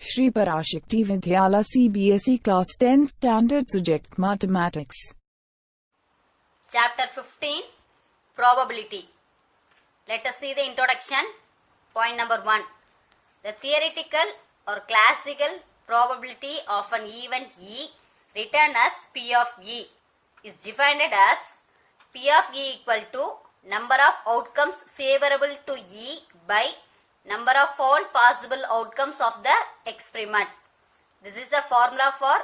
Shri Parashakti Vidyala CBSE Class 10 Standard Subject Mathematics. Chapter 15 Probability. Let us see the introduction. Point number 1. The theoretical or classical probability of an event E written as P of E is defined as P of E equal to number of outcomes favorable to E by number of all possible outcomes of the experiment. This is the formula for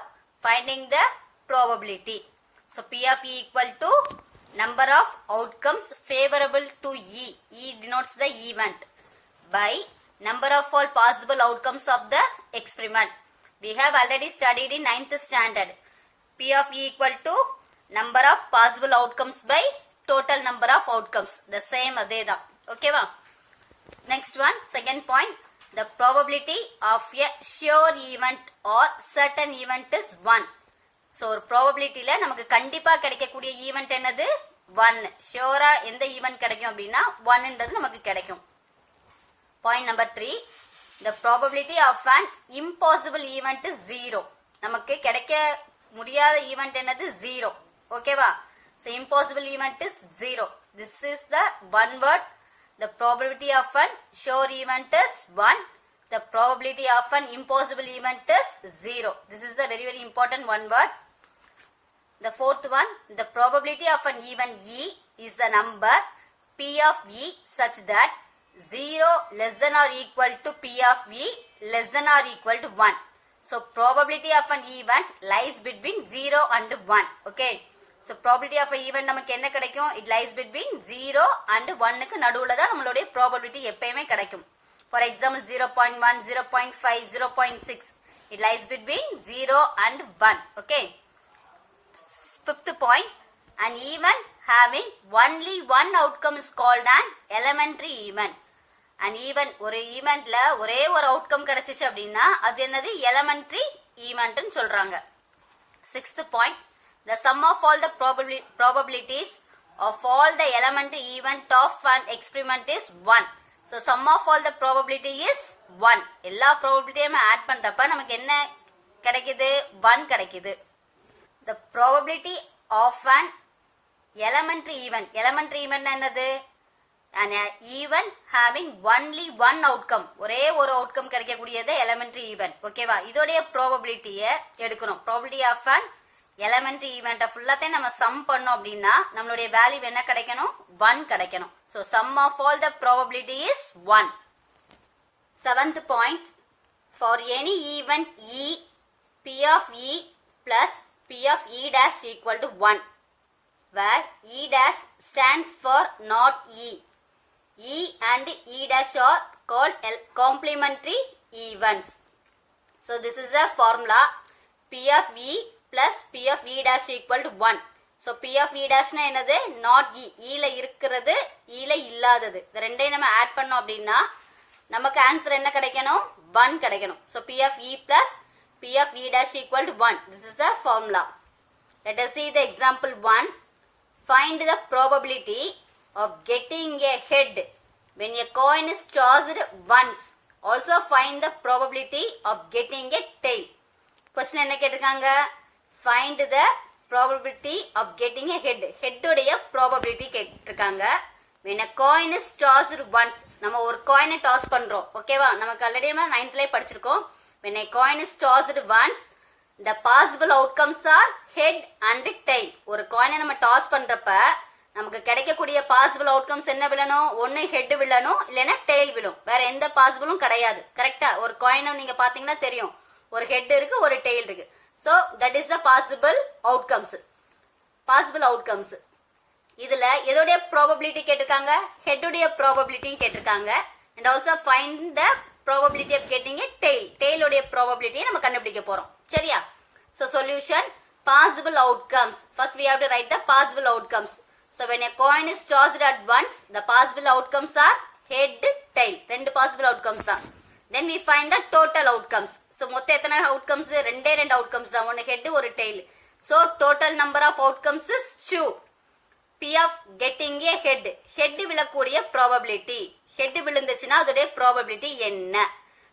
finding the probability. So P of E equal to number of outcomes favorable to E. E denotes the event by number of all possible outcomes of the experiment. We have already studied in 9th standard. P of E equal to number of possible outcomes by total number of outcomes. The same adeda. Okay va? Next one, second point. The probability of a sure event or certain event is 1. So ஒரு ப்ராபபிலிட்டியில நமக்கு கண்டிப்பா கிடைக்கக்கூடிய event என்னது 1. ஷியோரா எந்த event கிடைக்கும் அப்படின்னா 1ன்றது நமக்கு கிடைக்கும். Point number 3. The probability of an impossible event is 0. நமக்கு கிடைக்க முடியாத ஈவெண்ட் என்னது 0. ஓகேவா? So impossible event is 0. This is the one word. The probability of an sure event is 1. The probability of an impossible event is 0. This is the very important one word. The fourth one, the probability of an event E is a number P of E such that 0 less than or equal to P of E less than or equal to 1. So probability of an event lies between 0 and 1. Okay. So probability of an event நமக்கு என்ன கிடைக்கும்? It lies between 0 and 1க்கு நடுவுல தான் நம்மளுடைய probability எப்பயுமே கிடைக்கும். For example 0.1, 0.5, 0.6. It lies between 0 and 1. Okay. Fifth point, an event having only one outcome is called an elementary event. An event, ஒரு eventல ஒரே ஒரு outcome கிடைச்சிச்சு அப்படின்னா அது என்னது elementary event ன்னு சொல்றாங்க. Sixth point, the sum of all the probabilities of all the elementary event of an experiment is 1. So sum of all the probability is 1. எல்லா probabilityயும் add பண்றப்ப நமக்கு என்ன கிடைக்குது? 1 கிடைக்குது. The probability of an elementary event. Elementary event என்னது? An event having only one outcome. ஒரே ஒரு outcome கிடைக்கக்கூடியது elementary event. ஓகேவா? இதோடைய probabilityயை எடுக்கணும். Probability of an elementary event ஃபுல்லாத்தையும் நம்ம sum பண்ணோம் அப்படின்னா நம்மளுடைய வேல்யூ என்ன கிடைக்கணும்? 1 கிடைக்கணும். So sum of all the probability is 1. Seventh point. For any event E, P of E plus P of E dash equal to 1, where E dash stands for not E. E and E dash are called complementary events. So this is a formula. P of E plus P of E dash equal to 1. So P of E dash na என்னது? not E. E ல இருக்கிறது, E ல இல்லாதது. இந்த ரெண்டையும் நம்ம add பண்ணோம் அப்படின்னா நமக்கு ஆன்சர் என்ன கிடைக்கணும்? 1 கிடைக்கணும். So P of E plus P of E dash equal to 1. This is the formula. Let us see the example 1. Find the probability of getting a head when a coin is tossed once. Also find the probability of getting a tail. Question என்ன கேட்டிருக்காங்க? Find the probability of getting a head. Head உடைய probability கேட்டிருக்காங்க. When a coin is tossed once. நம்ம ஒரு coin toss பண்றோம். ஓகேவா? நமக்கு already நம்ம 9thல படிச்சிருக்கோம். When a coin is tossed once, the possible outcomes are head and tail. ஒரு coin நம்ம toss பண்றப்ப நமக்கு கிடைக்கக்கூடிய possible outcomes என்ன விழணும்? ஒன்னு head விழணும், இல்லனா tail விழும். வேற எந்த possibleம் கிடையாது. கரெக்ட்டா? ஒரு coin நீங்க பாத்தீங்கன்னா தெரியும். ஒரு head இருக்கு, ஒரு tail இருக்கு. So that is the possible outcomes. Possible outcomes. இதுல எதோடைய probability கேட்டிருக்காங்க? head உடைய probability கேட்டிருக்காங்க. And also find the probability of getting a tail. Tail உடைய probability நம்ம கண்டுபிடிக்க போறோம். சரியா? So solution, possible outcomes. First we have to write the possible outcomes. So when a coin is tossed at once, the possible outcomes are head, tail. ரெண்டு possible outcomes தான். Then we find the total outcomes. So மொத்த எத்தனை outcomes? ரெண்டே outcomes தான். ஒன்னு head, ஒரு tail. So total number of outcomes is 2. P of getting a head. Head விழக்கூடிய probability. Head விழுந்துச்சுன்னா அதோடைய ப்ராபபிலிட்டி என்ன?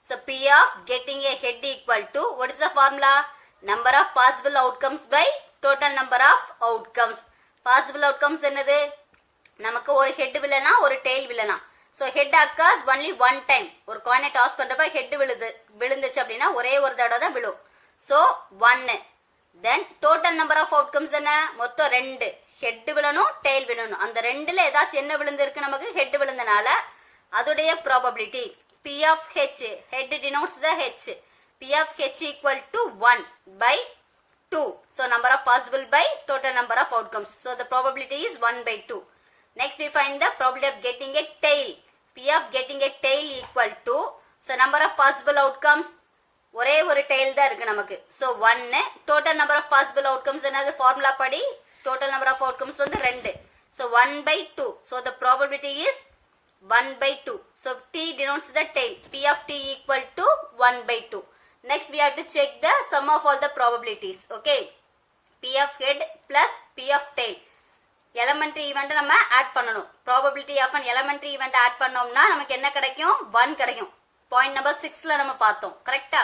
So P of getting a head equal to, what is the formula? Number of possible outcomes by total number of outcomes. Possible outcomes என்னது? நமக்கு ஒரு head விழலாம் ஒரு tail விழலாம். So head occurs only one time. ஒரு coin toss பண்றப்ப head விழுந்துச்சு அப்படின்னா ஒரே ஒரு தடவை தான் விழும். So 1. Then total number of outcomes என்ன? மொத்தம் 2. head விழணும் tail விழணும். அந்த ரெண்டுல ஏதாச்சும் என்ன விழுந்திருக்கு நமக்கு? head விழுந்தனால அதுடைய probability P of H, head denotes the H. P of H equal to 1 by 2. So number of possible by total number of outcomes. So the probability is 1 by 2. Next we find the probability of getting a tail. P of getting a tail equal to, so number of possible outcomes, ஒரே ஒரு tail தான் இருக்கு நமக்கு. So 1, total number of possible outcomes என்னது formula படி total number of outcomes வந்து 2. So 1 by 2. So the probability is 1 by 2. So T denotes the tail. P of T equal to 1 by 2. Next we have to check the sum of all the probabilities. Okay. P of head plus P of tail. Elementary event நம்ம add பண்ணணும். Probability of an elementary event add பண்ணோம்னா நமக்கு என்ன கிடைக்கும்? 1 கிடைக்கும். Point number 6ல நம்ம பார்த்தோம். கரெக்ட்டா?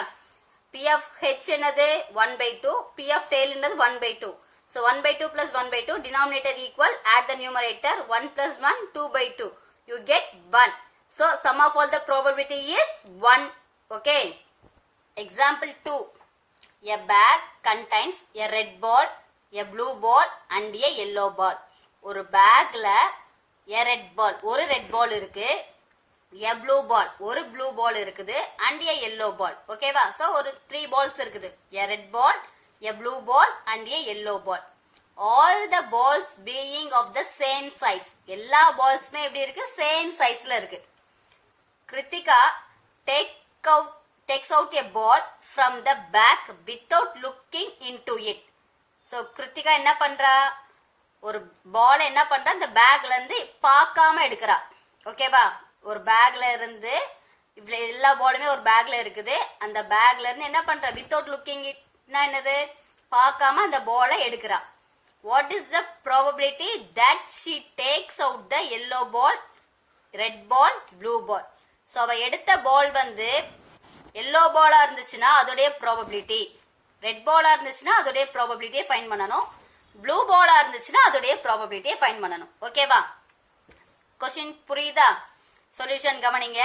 P of H என்னது? 1 by 2. P of tail என்னது? 1 by 2. So 1 by 2 plus 1 by 2. Denominator equal. Add the numerator. 1 plus 1. 2 by 2. You get 1. So sum of all the probability is 1. Okay. Example 2. A bag contains a red ball, a blue ball and a yellow ball. ஒரு பேக்ல a red ball, ஒரு red ball இருக்கு, a blue ball, ஒரு blue ball இருக்குது and a yellow ball. ஓகேவா? So ஒரு 3 balls இருக்குது. A red ball, a blue ball and a yellow ball. All the balls being of the same size. எல்லா balls-மே எப்படி இருக்கு? Same size-ல இருக்கு. Kritika takes out a ball from the bag without looking into it. So Kritika என்ன பண்றா? ஒரு பால் என்ன பண்றா? அந்த பேக்ல இருந்து பார்க்காம எடுக்கிறா. ஓகேவா? ஒரு பேக்ல இருந்து எல்லா பாலுமே ஒரு பேக்ல இருக்குது. அந்த பேக்ல இருந்து என்ன பண்றா? without looking it என்னது? பார்க்காம அந்த பாலை எடுக்கிறா. What is the probability that she takes out the yellow ball, red ball, blue ball? So அவ எடுத்த பால் வந்து yellow ball இருந்துச்சுன்னா அதோடைய probability, red ball இருந்துச்சுன்னா அதோடைய probability ஃபைண்ட் பண்ணனும், blue ball இருந்துச்சுன்னா அதோடைய probability ஃபைண்ட் பண்ணனும். ஓகேவா? क्वेश्चन புரியுதா? சொல்யூஷன் கவனிங்க.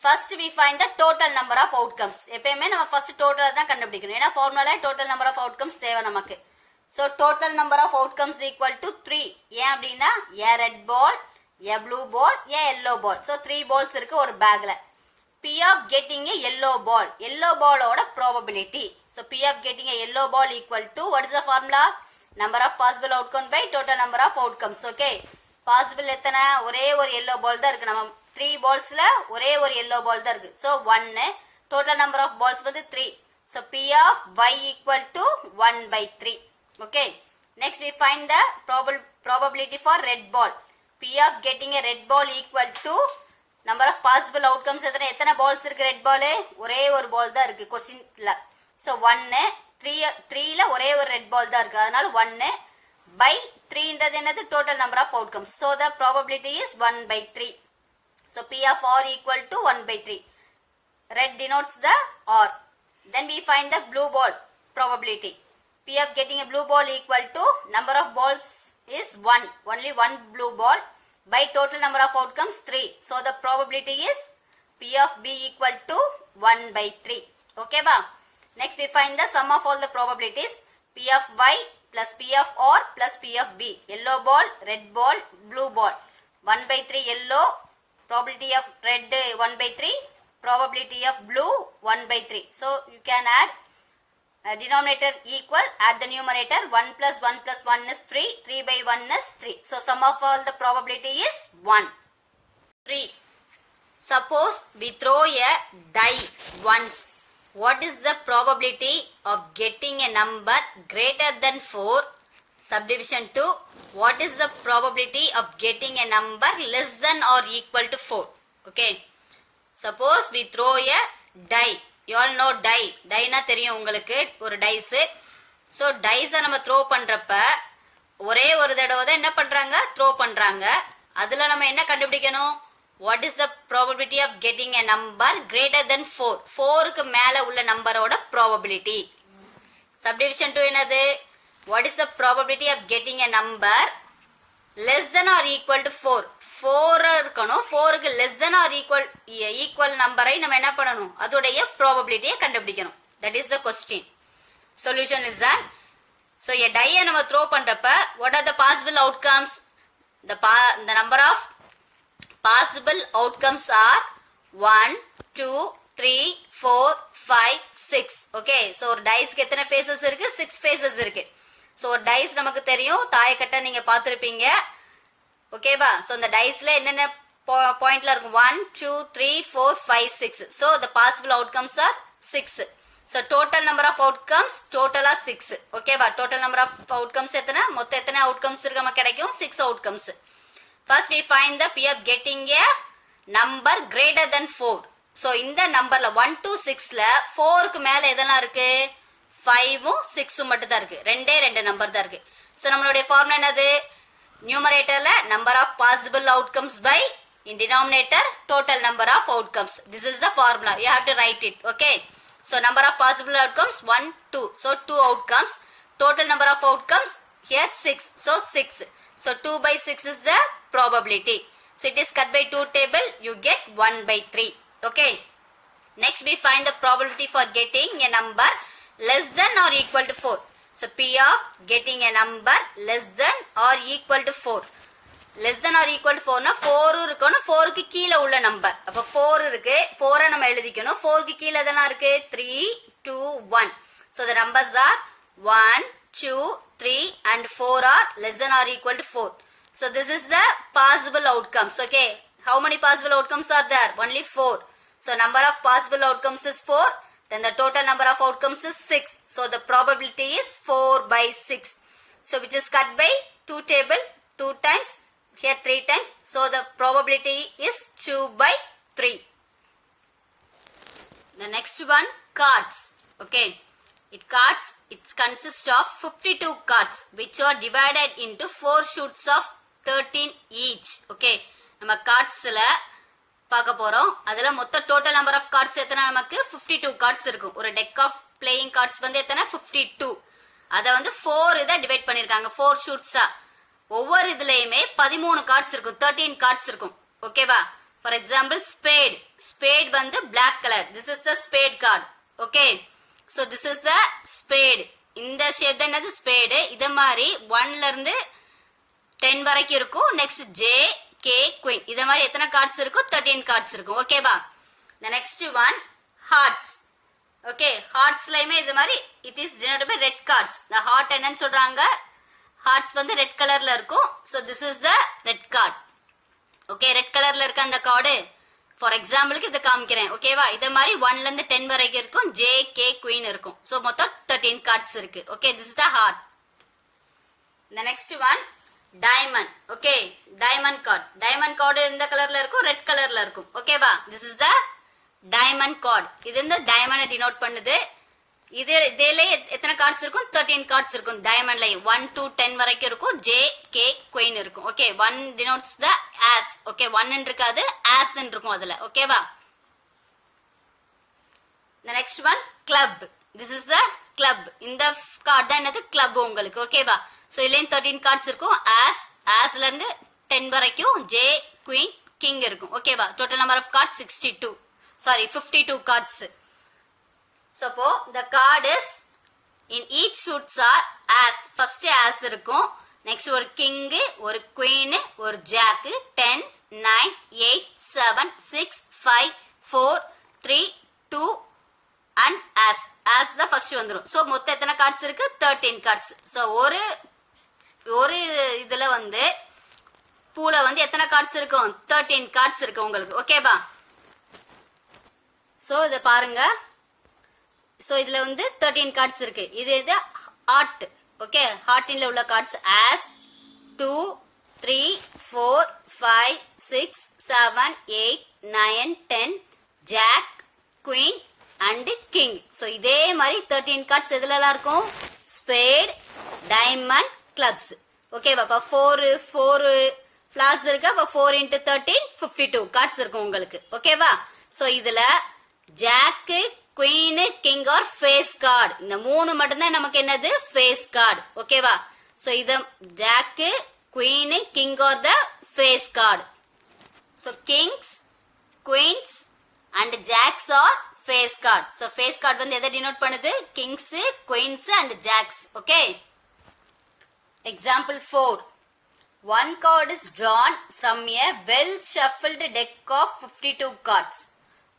First we find the total number of outcomes. எப்பவுமே நம்ம first total தான் கண்டுபிடிக்கணும். ஏன்னா ஃபார்முலால total number of outcomes தேவை நமக்கு. So total number of outcomes equal to 3. ஏன் அப்படின்னா a red ball, a blue ball, a yellow ball. So 3 balls இருக்கு ஒரு பேக்ல. P of getting a yellow ball. Yellow ball ஓட probability. So P of getting a yellow ball equal to, what is the formula? Number of possible outcomes by total number of outcomes. Okay. Possible எத்தனை? ஒரே ஒரு yellow ball தான் இருக்கு. நம்ம 3 ballsல ஒரே ஒரு yellow ball தான் இருக்கு. So 1. Total number of balls வந்து 3. So P of y equal to 1 by 3. Okay. Next we find the probability for red ball. P of getting a red ball equal to number of possible outcomes. எத்தனை balls இருக்கு red ball? ஒரே ஒரு ball தான் இருக்கு questionல. So 1, 3ல ஒரே ஒரு red ball தான் இருக்கு. அதனால 1 by 3ன்றது என்னது? Total number of outcomes. So the probability is 1 by 3. So P of R equal to 1 by 3. Red denotes the R. Then we find the blue ball probability. P of getting a blue ball equal to number of balls is 1. Only one blue ball by total number of outcomes 3. So the probability is P of B equal to 1 by 3. Okay ba? Next we find the sum of all the probabilities. P of Y plus P of R plus P of B. Yellow ball, red ball, blue ball. 1 by 3 yellow. Probability of red 1 by 3. Probability of blue 1 by 3. So you can add denominator equal, add the numerator. 1 plus 1 plus 1 is 3. 3 by 1 is 3. So sum of all the probability is 1. 3. Suppose we throw a die once. What is the probability of getting a number greater than 4? Subdivision 2. What is the probability of getting a number less than or equal to 4? Okay. Suppose we throw a die. You all know die. Die na தெரியும் உங்களுக்கு ஒரு dice. So dice நம்ம throw பண்றப்ப ஒரே ஒரு தடவை தான் என்ன பண்றாங்க? throw பண்றாங்க. அதுல நம்ம என்ன கண்டுபிடிக்கணும்? what is the probability of getting a number greater than 4? 4 க்கு மேல உள்ள நம்பரோட probability. Subdivision 2 என்னது? What is the probability of getting a number less than or equal to 4? 4 இருக்கணும். 4 க்கு less than or equal நம்பரை நம்ம என்ன பண்ணணும்? அதோடைய probability கண்டுபிடிக்கணும். That is the question. Solution is that, so a die நம்ம throw பண்றப்ப what are the possible outcomes? The number of possible outcomes are 1, 2, 3, 4, 5, 6. Okay, so ஒரு டைஸ்க்கு எத்தனை faces இருக்கு? 6 faces இருக்கு. So ஒரு டைஸ் நமக்கு தெரியும், தாயக்கட்டை நீங்க பார்த்திருப்பீங்க. ஓகேவா? So இந்த டைஸ்ல என்னென்ன பாயிண்ட்ல இருக்கும்? 1, 2, 3, 4, 5, 6. So the possible outcomes are 6. So total number of outcomes total are 6. ஓகேவா? Total number of outcomes எத்தனை? மொத்தம் எத்தனை outcomes இருக்கு நமக்கு கிடைக்கும்? 6 outcomes. First we find the P of getting a number greater than 4. So இந்த நம்பர்ல 1 to 6ல 4 க்கு மேல எதெல்லாம் இருக்கு? 5ம் 6ம் மட்டும் தான் இருக்கு. ரெண்டு நம்பர் தான் இருக்கு. So நம்மளுடைய ஃபார்முலா என்னது? நியூமரேட்டர்ல number of possible outcomes by in denominator total number of outcomes. This is the formula. You have to write it. Okay. So number of possible outcomes 1, 2. So 2 outcomes. Total number of outcomes here 6. So 6. So 2 by 6 is the probability. So it is cut by 2 table. You get 1 by 3. Okay. Next we find the probability for getting a number less than or equal to 4. So P of getting a number less than or equal to 4. Less than or equal to 4 na 4 இருக்கணும். 4 க்கு கீழ உள்ள number. அப்ப 4 இருக்கு. 4 நம்ம எழுதிக்கணும். 4 க்கு கீழ எதெல்லாம் இருக்கு? 3, 2, 1. So the numbers are 1, 2, 3 and 4 are less than or equal to 4. So this is the possible outcomes. Okay. How many possible outcomes are there? Only 4. So number of possible outcomes is 4. Then the total number of outcomes is 6. So the probability is 4 by 6. So which is cut by 2 table 2 times. Here 3 times. So the probability is 2 by 3. The next one, cards. Okay. It consists of 52 cards which are divided into 4 shoots of 13 each. Okay. நம்ம cardsல பார்க்க போறோம். அதுல மொத்த total number of cards எத்தனை நமக்கு? 52 cards இருக்கும். ஒரு deck of playing cards வந்து எத்தனை? 52. அத வந்து 4 இத டிவைட் பண்ணிருக்காங்க. 4 shoots-ஆ. ஒவ்வொரு இதுலயுமே 13 cards இருக்கும். 13 cards இருக்கும். ஓகேவா? For example, spade. Spade வந்து black color. This is the spade card. Okay. So this is the spade. இந்த ஷேப் தான் என்னது? spade. இத மாதிரி 1ல இருந்து 10 வரைக்கும் இருக்கும். Next J, K, Queen. இத மாதிரி எத்தனை cards இருக்கும்? 13 cards இருக்கும். ஓகேவா? The next one, hearts. Okay. Heartsலயுமே இது மாதிரி it is denoted by red cards. The heart என்னன்னு சொல்றாங்க? Hearts வந்து red colorல இருக்கும். So this is the red card. Okay. Red colorல இருக்க அந்த கார்டு for exampleக்கு இத காமிக்கிறேன். ஓகேவா? இத மாதிரி 1ல இருந்து 10 வரைக்கும் இருக்கும். J, K, Queen இருக்கும். So மொத்தம் 13 cards இருக்கு. Okay. This is the heart. The next one, diamond. Okay. Diamond card. Diamond card இந்த கலர்ல இருக்கும். Red colorல இருக்கும். ஓகேவா? This is the diamond card. இது இந்த diamond denote பண்ணுது. இதேல எத்தனை cards இருக்கும்? 13 cards இருக்கும். diamondல 1 to 10 வரைக்கும் இருக்கும். J, K, Queen இருக்கும். Okay. 1 denotes the as. Okay. 1 இருக்காது. as இருக்கும் அதுல. ஓகேவா? The next one, club. This is the club. இந்த card தான் என்னது? club உங்களுக்கு. ஓகேவா? So இதுலயும் 13 cards இருக்கும். asல இருந்து 10 வரைக்கும் J, Queen, King இருக்கும். ஓகேவா? Total number of cards 52 cards. So the card is in each suits are as. First as இருக்கும். Next ஒரு king, ஒரு queen, ஒரு jack, 10, 9, 8, 7, 6, 5, 4, 3, 2 and as. As the first வந்துரும். So மொத்தம் எத்தனை cards இருக்கு? 13 cards. So ஒரு இதுல வந்து பூல வந்து எத்தனை cards இருக்கும்? 13 cards இருக்கு உங்களுக்கு. ஓகேவா? So இத பாருங்க. So இதுல வந்து 13 cards இருக்கு. இது heart. Okay. Heartல உள்ள cards as 2, 3, 4, 5, 6, 7, 8, 9, 10, jack, queen and king. So இதே மாதிரி 13 cards எதுலலாம் இருக்கும்? spade, diamond, clubs. Okay பாப்பா. 4, ஃபிளார்ஸ் இருக்கு. அப்ப 4 into 13 52 கார்ட்ஸ் இருக்கும் உங்களுக்கு. ஓகேவா? சோ இதுல jack, queen, king are face card. இந்த மூணு மட்டும்தான் நமக்கு என்னது ஃபேஸ் கார்டு. ஓகேவா? சோ இது jack, queen, king are the face card. So kings, queens and jacks are face card. So face card வந்து எதை டினோட் பண்ணுது? Kings, queens and jacks. Okay. Example 4. One card is drawn from a well shuffled deck of 52 cards.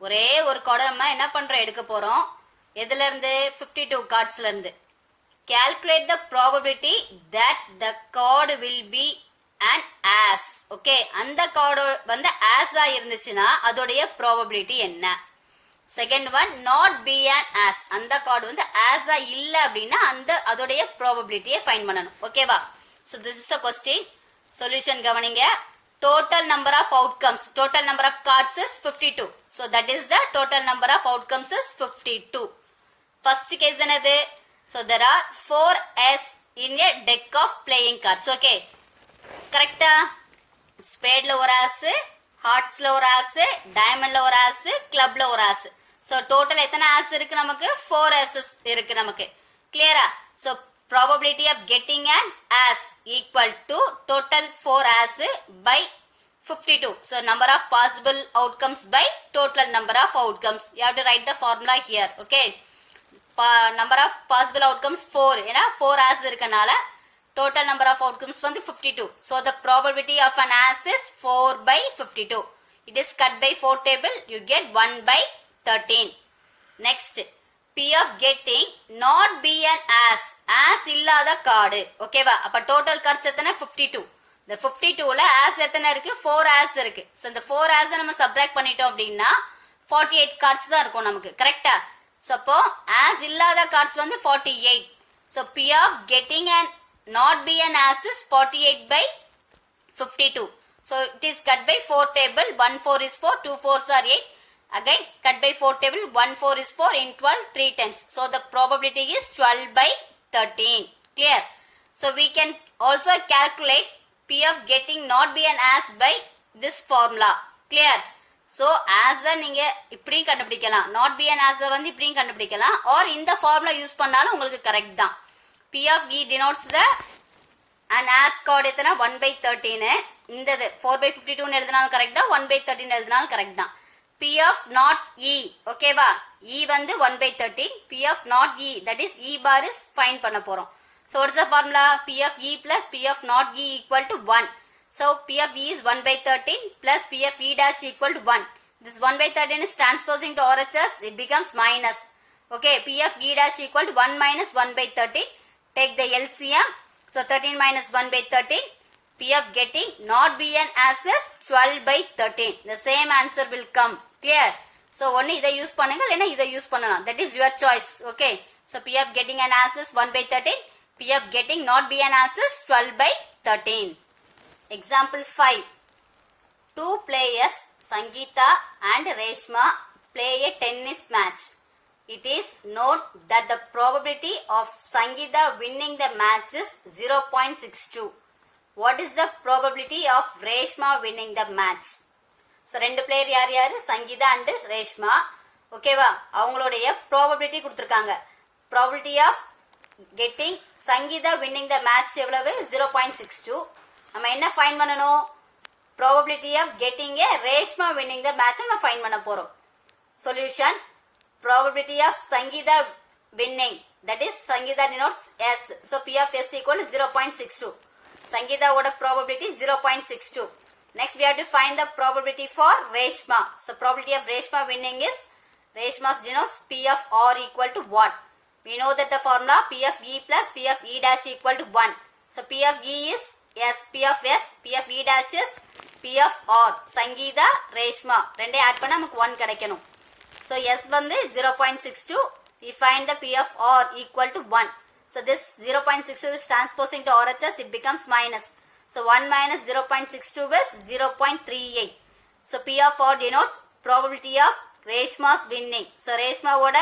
ஒரே ஒரு கார்டை நம்ம என்ன பண்றோம்? எடுக்க போறோம். எதுல இருந்து? 52 cardsல இருந்து. Calculate the probability that the card will be an as. Okay, அந்த கார்டு வந்து as ஆ இருந்துச்சுன்னா அதோடைய probability என்ன? Second one, not be and ace. அந்த கார்டு வந்து ஆஸ் ஆ இல்ல அப்படின்னா அதோடைய ப்ராபபிலிட்டியை ஃபைண்ட் பண்ணணும். ஓகேவா? So this is the question. Solution கவனிங்க. Total number of outcomes, total number of cards is 52. So that is the total number of outcomes is 52. First case என்னது? So there are 4 as in a deck of playing cards. Okay, கரெக்டா? ஸ்பேட்ல ஒரு as, ஹார்ட்ஸ்ல ஒரு as, டைமண்ட்ல ஒரு as, கிளப்ல ஒரு as. So total எத்தனை as இருக்கு நமக்கு? 4 ஆசஸ் இருக்கு நமக்கு. கிளியரா? So probability of getting an as equal to total 4 as by 52. So number of possible outcomes by total number of outcomes. You have to write the formula here. Okay. Number of possible outcomes 4. ஏனா 4 as இருக்கனால total number of outcomes வந்து 52. So the probability of an as is 4 by 52. It is cut by 4 table. You get 1 by 13. Next, P of getting not be an as இல்லாத card. ஓகேவா? அப்ப total cards எத்தனை? 52. இந்த 52ல as எத்தனை இருக்கு? 4 as இருக்கு. So இந்த 4 as நம்ம சப்ட்ராக்ட் பண்ணிட்டோம் அப்படின்னா 48 கார்ட்ஸ் தான் இருக்கும் நமக்கு. கரெக்டா? சோ அப்போ as இல்லாத கார்ட்ஸ் வந்து 48. So P of getting and not be an as is 48 by 52. So it is cut by 4 table. 1 4 is 4, 2 4s are 8. Again cut by 4 table. 1 4 is 4, in 12 3 times. So the probability is 12 by 13. Clear? So we can also calculate P of getting not be an as by this formula. Clear? So as நீங்க இப்படி கண்டுபிடிக்கலாம். not be an as வந்து இப்படி கண்டுபிடிக்கலாம். or இந்த formula use பண்ணாலும் உங்களுக்கு correct தான். P of E denotes the an as card எத்தனை? 1 by 13. இந்த 4 by 52 னு எழுதினாலும் கரெக்ட் தான். 1 by 13 எழுதினாலும் கரெக்ட் தான். P of not E. ஓகேவா? E வந்து 1 by 13. P of not E, that is E bar is find பண்ண போறோம். So what's the formula? P of E plus P of not E equal to 1. So P of E is 1 by 13 plus P of E dash equal to 1. This 1 by 13 is transposing to RHS. It becomes minus. Okay, P of E dash equal to 1 minus 1 by 13. Take the LCM. So 13 minus 1 by 13. P of getting not be an as is 12 by 13. The same answer will come. Clear? So only இதை use பண்ணுங்க, இல்லைன்னா இதை use பண்ணலாம். That is your choice. Okay. So P of getting an as is 1 by 13. P of getting not be an as is 12 by 13. Example 5. Two players, Sangeeta and Reshma, play a tennis match. It is known that the probability of Sangeeta winning the match is 0.62. What is the probability of Reshma winning the match? So ரெண்டு player யார் யாரு? Sangeeta and Reshma. ஓகேவா? அவங்களுடைய probability கொடுத்துருக்காங்க. Probability of getting Sangeeta winning the match எவ்வளவு? 0.62. நம்ம என்ன find பண்ணணும்? Probability of getting a Reshma winning the match நம்ம ஃபைண்ட் பண்ண போறோம். Solution, probability of Sangeeta winning, that is Sangeeta denotes S. So P of S equal to 0.62. Sangeeta would have probability 0.62. Next we have to find the probability for Reshma. So probability of Reshma winning is, Reshma's denotes P of R equal to what? We know that the formula P of E plus P of E dash equal to 1. So P of E is S, P of S, P of E dash is P of R. Sangeeta, Reshma. ரெண்டே add பண்ணா நமக்கு 1 கிடைக்கணும். So S வந்து 0.62. We find the P of R equal to 1. So this 0.62 is transposing to RHS. It becomes minus. So 1 minus 0.62 is 0.38. So P of R denotes probability of Reshma's winning. So Reshma would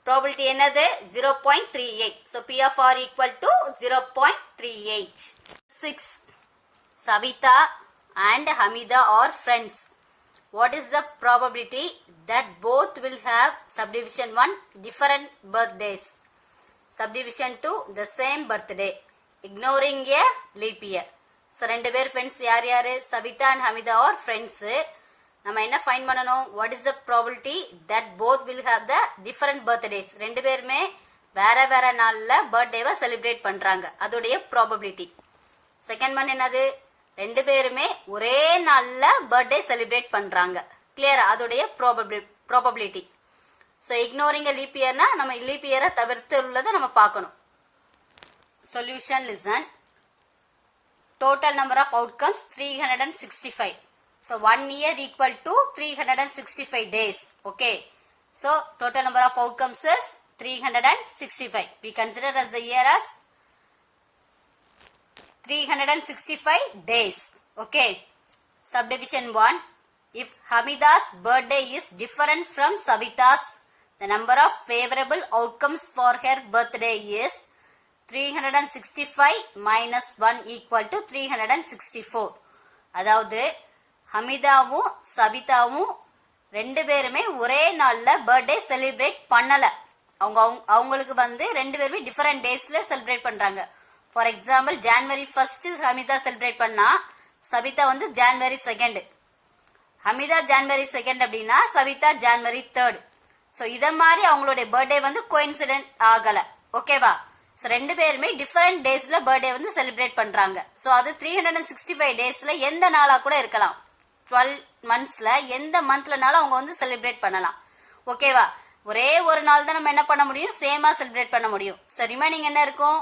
probability என்னது 0.38. So P of R equal to 0.38. 6. Savita, and Hamida are friends. What is the probability that both will have subdivision 1 different birthdays? Subdivision 2 the same birthday. Ignoring a leap year. So ரெண்டு பேர் friends யார் யாரு? Savita and Hamida are friends. நம்ம என்ன find பண்ணணும்? What is the probability that both will have the different birthdays? ரெண்டு பேருமே வேற வேற நாள்ல பர்த்டேவை செலிப்ரேட் பண்றாங்க. அதோடைய ப்ராபபிலிட்டி. செகண்ட் ஒன் என்னது? ரெண்டு பேருமே ஒரே நாள்ல பர்த்டே செலிப்ரேட் பண்றாங்க. கிளியரா? அதோடைய ப்ராபபிலிட்டி. ஸோ இக்னோரிங் லீப் இயர்னா நம்ம லீப் இயரை தவிர்த்து உள்ளதை நம்ம பார்க்கணும். Solution listen. Total number of outcomes 365. So 1 year equal to 365 days. Okay. So total number of outcomes is 365. We consider as the year as 365 days. Okay. Subdivision 1. If Hamida's birthday is different from Savita's, the number of favorable outcomes for her birthday is 365 minus 1 equal to 364. அதாவது ஹமிதாவும் சவிதாவும் ரெண்டு பேருமே ஒரே நாள்ல birthday celebrate பண்ணல. அவங்களுக்கு ரெண்டு பேருமே different டேஸ்ல செலிப்ரேட் பண்றாங்க. For example January 1 Hamida celebrate பண்ணா சவிதா ஜான்வரி 2. ஹமிதா ஜான்வரி 2 அப்படின்னா சவிதா ஜான்வரி 3. ஸோ இத மாதிரி அவங்களுடைய பர்த்டே கோயின்சிடென்ட் ஆகல. ஓகேவா? ஸோ ரெண்டு பேருமே டிஃபரெண்ட் டேஸ்ல பர்த்டே செலிப்ரேட் பண்றாங்க. ஸோ அது 365 டேஸ்ல எந்த நாளா கூட இருக்கலாம். 12 monthsல எந்த மந்த்லனாலும் அவங்க செலிப்ரேட் பண்ணலாம். ஓகேவா? ஒரே ஒரு நாள் தான் நம்ம என்ன பண்ண முடியும்? சேமா செலிப்ரேட் பண்ண முடியும். ஸோ ரிமைனிங் என்ன இருக்கும்?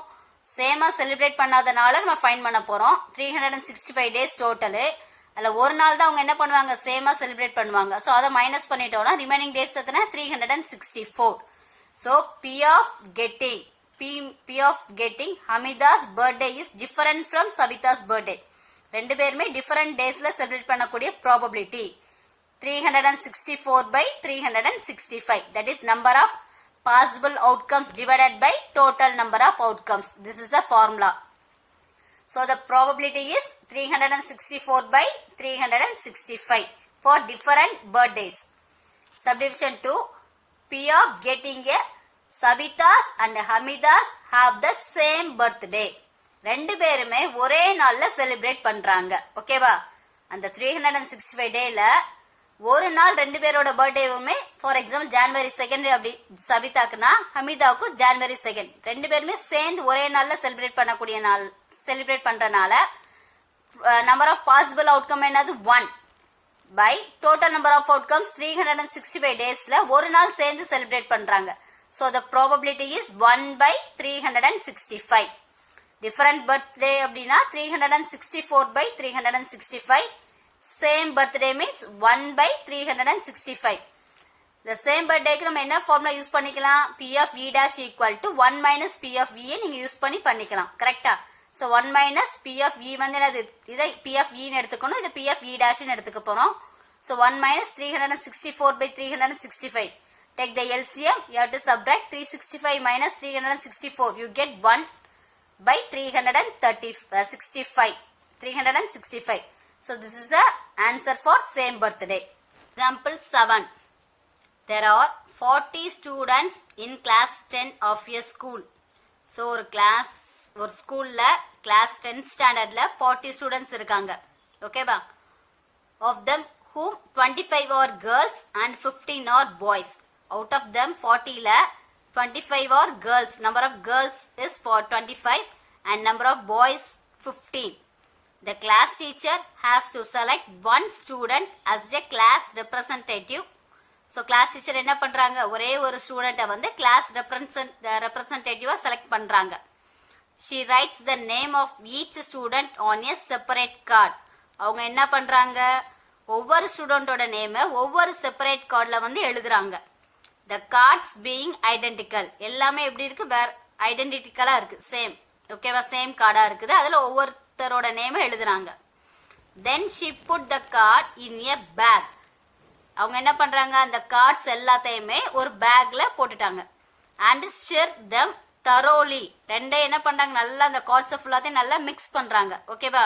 சேமா செலிப்ரேட் பண்ணாதனால நம்ம ஃபைன் பண்ண போறோம். 365 டேஸ் டோட்டலு. அதுல ஒரு நாள் தான் அவங்க என்ன பண்ணுவாங்க? சேமா செலிப்ரேட் பண்ணுவாங்க. ஸோ அதை மைனஸ் பண்ணிட்டோம்னா ரிமைனிங் டேஸ் எத்தனை? 364. So P of getting Hamida's birthday is different from Savita's birthday. ரெண்டு பேருமே டிஃபரெண்ட் டேஸ்ல செலிப்ரேட் பண்ணக்கூடிய probability 364 by 365. That is number of possible outcomes divided by total number of outcomes. This is the formula. So the probability is 364 by 365 for different birthdays. Subdivision 2. P of getting a Savita's and Hamida's have the same birthday. ரெண்டு பேருமே ஒரே நாள்ல celebrate பண்றாங்க. ஓகேவா? அந்த 365 டேல ஒரு நாள் ரெண்டு பேரோட பர்த்டேவுமே ஃபார் எக்ஸாம்பிள் ஜான்வரி 2 அப்படி சவிதாக்குனா ஹமிதாவுக்கு ஜான்வரி 2. ரெண்டு பேருமே சேர்ந்து ஒரே நாள்ல செலிப்ரேட் பண்றனால நம்பர் ஆஃப் பாசிபிள் அவுட்கம் என்னது? 1 by total number of outcomes 365 டேஸ்ல ஒரு நாள் சேர்ந்து செலிப்ரேட் பண்றாங்க. So the probability is 1 by 365. Different birthday அப்படின்னா 364 by 365. Same birthday means 1 by 365. The same birthdayக்கு நம்ம என்ன ஃபார்முலா யூஸ் பண்ணிக்கலாம்? P of E dash equal to 1 minus P of E நீங்க யூஸ் பண்ணிக்கலாம். கரெக்டா? So 1 minus P of E என்னது? இதை P of E ன்னு எடுத்துக்கணும். இது P of E dash ன்னு எடுத்துக்க போறோம். So 1 minus 364 by 365. Take the LCM. You have to subtract 365 minus 364. You get 1 by 365. 365. So this is the answer for same birthday. Example 7. There are 40 students in class 10 of a school. So ஒரு ஸ்கூல்ல class 10 ஸ்டாண்டர்ட்ல 40 students இருக்காங்க. ஓகேவா? Of them whom 25 are girls and 15 are boys. Out of them 40 la 25 are girls. Number of girls is for 25 and number of boys 15. The class teacher has to select one student as a class representative. So class teacher என்ன பண்றாங்க? ஒரே ஒரு ஸ்டூடெண்ட்டை class representative select பண்றாங்க. She writes the name of each student on a separate card. அவங்க என்ன பண்றாங்க? ஒவ்வொரு ஸ்டூடெண்டோட name ஒவ்வொரு செப்பரேட் கார்ட்ல எழுதுறாங்க. The cards being identical. எல்லாமே எப்படி இருக்கு? வேற ஐடென்டிட்டிக்கலா இருக்கு. சேம். ஓகேவா? சேம் கார்டா இருக்குது. அதுல ஒவ்வொருத்தரோட நேம் எழுதுறாங்க. Then she put the card in a bag. அவங்க என்ன பண்றாங்க? அந்த கார்ட்ஸ் எல்லாத்தையுமே ஒரு பேக்ல போட்டுட்டாங்க. And stir them thoroughly. ரெண்டே என்ன பண்றாங்க? நல்லா அந்த கார்ட்ஸ் ஃபுல்லாத்தையும் நல்லா மிக்ஸ் பண்றாங்க. ஓகேவா?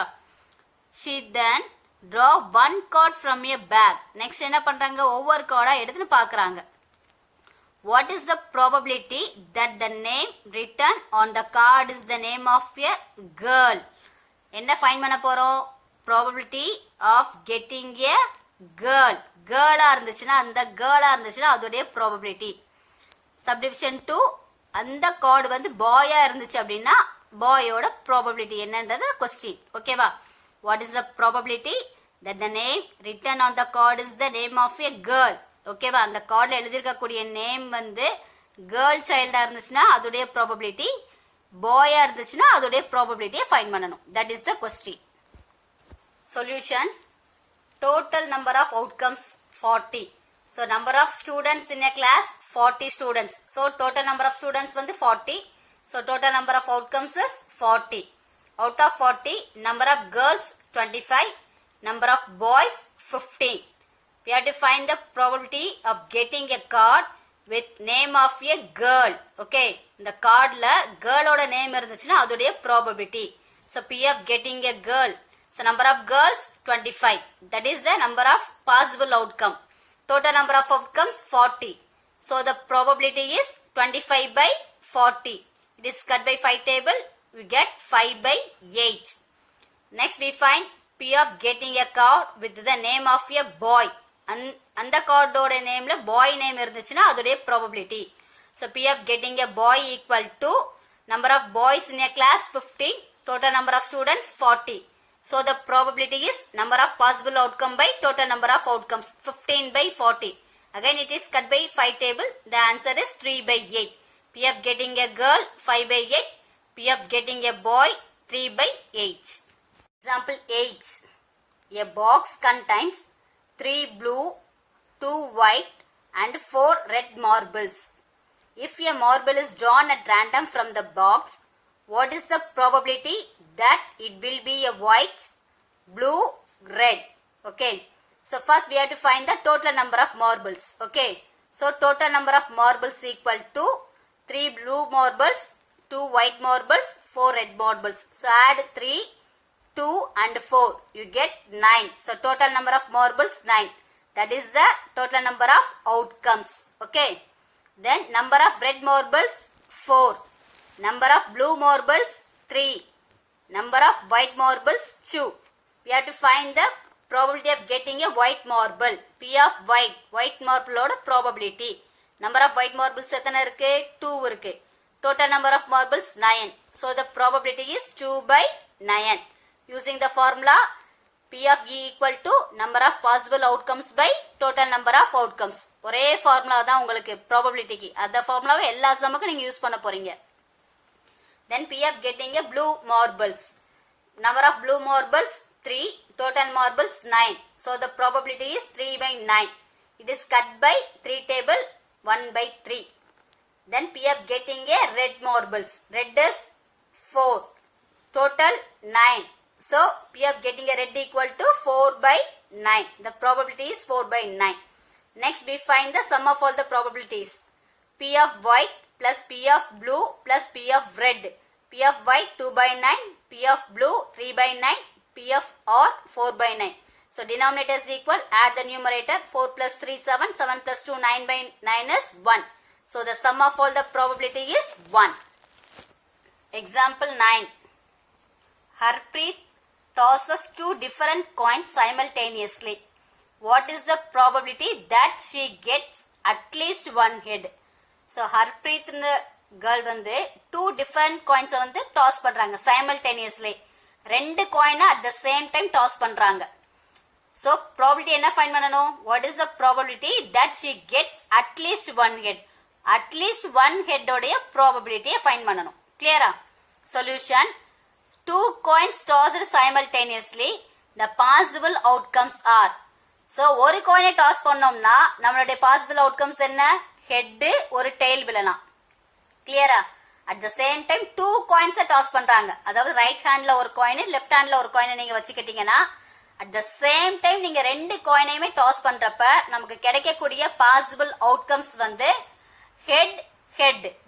She then draw one card from a bag. Next என்ன பண்றாங்க, ஒவ்வொரு கார்டா எடுத்து பார்க்கறாங்க. What is the probability that the name written on the card is the name of a girl? என்ன ஃபைண்ட் பண்ண போறோம், probability of getting a girl. கேர்ளா இருந்துச்சுன்னா, அந்த கேர்ளா இருந்துச்சுன்னா அதோடைய probability. சப்டிவிஷன் 2, அந்த கார்டு வந்து பாயா இருந்துச்சு அப்படின்னா பாயோட probability என்னன்றது கொஸ்டின். ஓகேவா? What is the probability that the name written on the card is the name of a girl? ஓகேவா? அந்த கார்டில் எழுதியிருக்கக்கூடிய நேம் வந்து கேர்ள் சைல்டா இருந்துச்சுன்னா அதோடைய ப்ராபபிலிட்டி, பாயா இருந்துச்சுன்னா அதோடைய ப்ராபபிலிட்டியை ஃபைண்ட் பண்ணணும். That is the question. Solution. Total number of outcomes 40. So number of students in a class 40 students. So total number of students வந்து 40. So total number of outcomes is 40. Out of 40, number of girls 25, number of boys 15. We have to find the probability of getting a card with name of a girl. Okay, இந்த cardல girlோட name இருந்துச்சுன்னா அதோடைய probability. So P of getting a girl. So number of girls 25. That is the number of possible outcome. Total number of outcomes 40. So the probability is 25 by 40. It is cut by 5 table. We get 5 by 8. Next we find P of getting a card with the name of a boy. அந்த கார்டோட நேம்ல boy name இருந்துச்சுன்னா அதோடைய probability. So P of getting a boy equal to number of boys in a class 15. Total number of students 40. So the probability is number of possible outcome by total number of outcomes 15 by 40. Again it is cut by 5 table. The answer is 3 by 8. P of getting a girl 5 by 8. P of getting a boy 3 by 8. Example 8. A box contains 3 blue, 2 white and 4 red marbles. If a marble is drawn at random from the box, what is the probability that it will be a white, blue, red? Okay. So first we have to find the total number of marbles. Okay. So total number of marbles equal to 3 blue marbles, 2 white marbles, 4 red marbles. So add 3, 2 and 4. You get 9. So total number of marbles 9. That is the total number of outcomes. Okay. Then number of red marbles 4. Number of blue marbles 3. Number of white marbles 2. We have to find the probability of getting a white marble. P of white marble oda probability. Number of white marbles எத்தனை இருக்கு? 2 இருக்கு. Total number of marbles 9. So the probability is 2 by 9. Using the formula P of E equal to number of possible outcomes by total number of outcomes. ஒரே formula தான் உங்களுக்கு probabilityக்கு. அந்த formulaவை எல்லா சம்முக்கும் நீங்க use பண்ண போறீங்க. Then P of getting a blue marbles. Number of blue marbles 3. Total marbles 9. So the probability is 3 by 9. It is cut by 3 table 1 by 3. Then P of getting a red marbles. Red is 4. Total 9. So P of getting a red equal to 4 by 9. The probability is 4 by 9. Next we find the sum of all the probabilities. P of white plus P of blue plus P of red. P of white 2 by 9, P of blue 3 by 9, P of R 4 by 9. So denominator is equal, add the numerator, 4 plus 3 7, 7 plus 2 9 by 9 is 1. So the sum of all the probability is 1. Example 9. Harpreet tosses 2 different coins simultaneously. What is the probability that she gets at least one head? So Harpreet girl வந்து 2 different coins வந்து toss பண்றாங்க simultaneously. 2 coin at the same time toss பண்றாங்க. So probability என்ன find பண்ணணும்? What is the probability that she gets at least one head? At least one head உடைய probability find பண்ணணும். Clear-ஆ? Solution. 2 coins tossed simultaneously. The possible outcomes are. So ஒரு coin toss பண்ணோம்னா நம்மளுடைய possible outcomes என்ன? Head ஒரு tail விழலாம். Clear-ஆ? At the same time 2 coins toss பண்றாங்க. அதாவது right ஹேண்ட்ல ஒரு coin, லெஃப்ட் ஹேண்ட்ல ஒரு coin நீங்க வச்சுக்கிட்டீங்கன்னா at the same time நீங்க 2 coinஐயுமே toss பண்றப்ப நமக்கு கிடைக்கக்கூடிய possible outcomes வந்து head.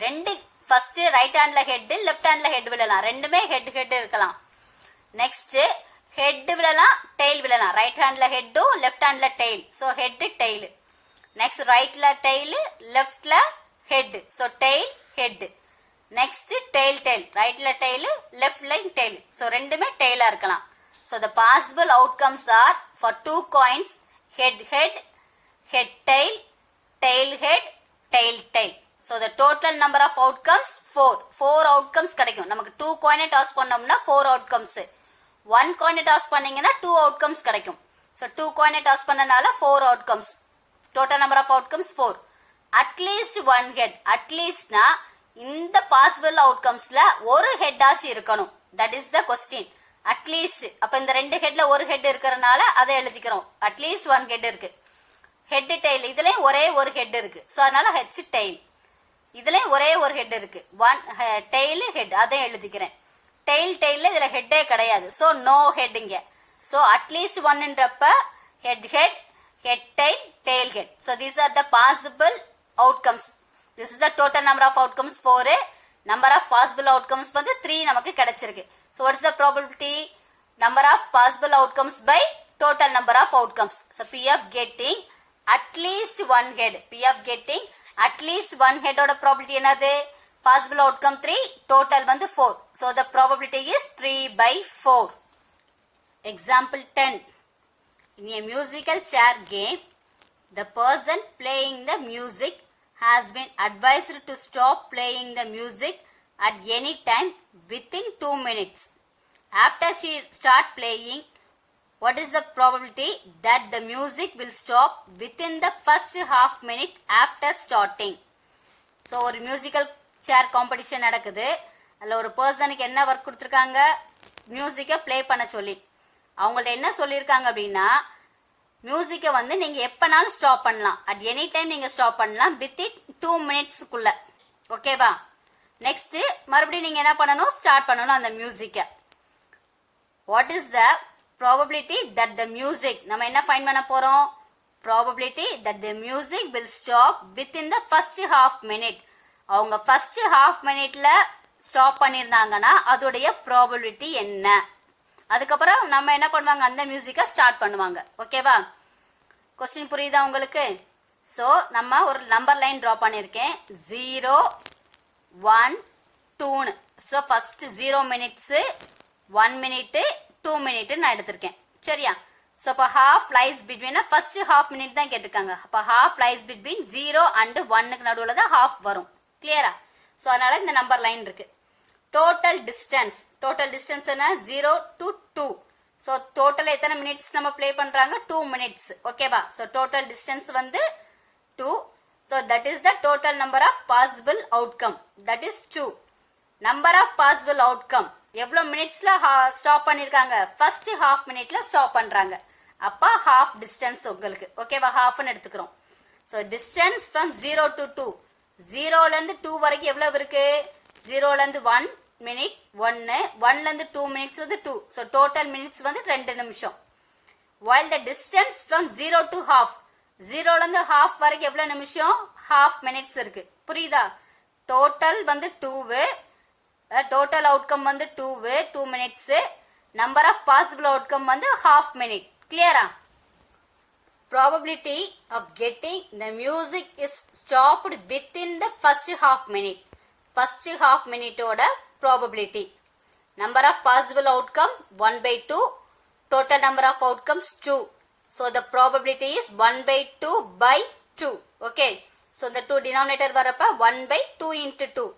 2 ஃபர்ஸ்ட் ரைட் ஹேண்ட்ல ஹெட், லெஃப்ட் ஹேண்ட்ல ஹெட் விழலாம். ரெண்டுமே ஹெட் இருக்கலாம். நெக்ஸ்ட் ஹெட் விழலாம் டெய்ல் விழலாம். ரைட் ஹேண்ட்ல ஹெட்டு, லெஃப்ட் ஹேண்ட்ல tail. So head tail. Next ரைட்ல டெய்ல், லெஃப்ட்ல head. So tail head. Next tail tail. ரைட்ல டெய்ல், லெஃப்ட்ல டெய்ல். ஸோ ரெண்டுமே டெய்லா இருக்கலாம். So the possible outcomes are for 2 coins head head, head tail, tail head, tail tail. So the total number of outcomes 4. 4 outcomes கிடைக்கும். நமக்கு 2 coin toss பண்ணோம்னா 4 outcomes. 1 coin toss பண்ணீங்கன்னா 2 outcomes கிடைக்கும். So 2 coin toss பண்ணனால 4 outcomes. Total number of outcomes 4. At least one head. At least na இந்த possible outcomesல ஒரு head ஆச்சு இருக்கணும். That is the question. At least அப்ப இந்த ரெண்டு headல ஒரு head இருக்கறனால அதை எழுதிக்கிறோம். At least one head இருக்கு. ஹெட் டெய்ல் இதுலயும் ஒரே ஒரு ஹெட் இருக்கு. சோ அதனால ஹெச் டெய்ல். இதுலயும் ஒரே ஒரு ஹெட் இருக்கு. ஒன் டெய்ல் ஹெட் அதை எழுதிக்கிறேன். டெய்ல் டெய்ல இதுல ஹெட்டே கிடையாது. சோ நோ ஹெட் இங்க. So at least ஒன்ன்றப்ப head head, head tail, tail head. So these are the possible outcomes. This is the total number of outcomes 4. Number of possible outcomes வந்து 3 நமக்கு கிடைச்சிருக்கு. So what is the probability? Number of possible outcomes by total number of outcomes. So P of getting at least one head. P of getting at least one head oda probability enadhu? Possible outcome 3, total வந்து 4. So the probability is 3/4. Example 10. In a musical chair game, the person playing the music has been advised to stop playing the music at any time within 2 minutes. After she start playing, what is the probability that the music will stop within the first half minute after starting? So ஒரு musical chair competition நடக்குது. அதுல ஒரு பர்சனுக்கு என்ன work கொடுத்துருக்காங்க? மியூசிக்கை play பண்ண சொல்லி. அவங்கள்ட்ட என்ன சொல்லியிருக்காங்க அப்படின்னா, மியூசிக்கை வந்து நீங்க எப்பனாலும் ஸ்டாப் பண்ணலாம். அட் எனி டைம் நீங்க ஸ்டாப் பண்ணலாம் வித்தின் 2 minutesக்குள்ள. ஓகேவா? நெக்ஸ்ட் மறுபடியும் நீங்க என்ன பண்ணணும்? ஸ்டார்ட் பண்ணணும் அந்த மியூசிக்கை. What is the probability that the music நம்ம என்ன ஃபைண்ட் பண்ண போறோம்? probability that the music will stop within the first half minute. அவங்க first half minuteல ஸ்டாப் பண்ணிருந்தாங்கன்னா அதோடைய probability என்ன? அதுக்கப்புறம் நம்ம என்ன பண்ணுவாங்க? அந்த மியூசிக்கை ஸ்டார்ட் பண்ணுவாங்க. ஓகேவா? கொஸ்டின் புரியுதா உங்களுக்கு? சோ நம்ம ஒரு நம்பர் லைன் டிரா பண்ணிருக்கேன். 0 1 2. So first 0 minutes, 1 minute, 2 minute நான் எடுத்திருக்கேன். சரியா? சோ அப்ப half lies between first half minute தான் கேட்டிருக்காங்க. அப்ப half lies between 0 and 1க்கு நடுவுல தான் half வரும். கிளியரா? சோ அதனால இந்த நம்பர் லைன் இருக்கு. Total distance. டோட்டல் டிஸ்டன்ஸ் என்ன? 0 to 2. சோ டோட்டல் எத்தனை மினிட்ஸ் நம்ம ப்ளே பண்றாங்க? 2 minutes. ஓகேவா? சோ டோட்டல் டிஸ்டன்ஸ் வந்து 2. So that is the total number of possible outcome. That is 2. Number of possible outcome எவ்வளவு மினிட்ஸ்ல ஸ்டாப் பண்ணிருக்காங்க? ஃபர்ஸ்ட் ஹாஃப் மினிட்ல ஸ்டாப் பண்றாங்க. அப்ப ஹாஃப் டிஸ்டன்ஸ் உங்களுக்கு. ஓகேவா? ஹாஃப்னு எடுத்துக்கிறோம். So distance from 0 to 2. 0ல இருந்து 2 வரைக்கும் எவ்வளவு இருக்கு? 0ல இருந்து 1 minute 1, 1ல இருந்து 2 minutes வந்து 2. சோ டோட்டல் மினிட்ஸ் வந்து 2 நிமிஷம். while the distance from 0 to half, 0ல இருந்து half வரைக்கும் எவ்வளவு நிமிஷம்? half minutes இருக்கு. புரியுதா? டோட்டல் வந்து 2. total outcome வந்து 2 minutes. number of possible outcome வந்து half minute. clear-ஆ? probability of getting the music is stopped within the first half minute. first half minute ஓட probability. number of possible outcome 1/2. total number of outcomes 2. so the probability is 1/2/2. okay, so the 2 denominator வரப்ப 1/2 into 2.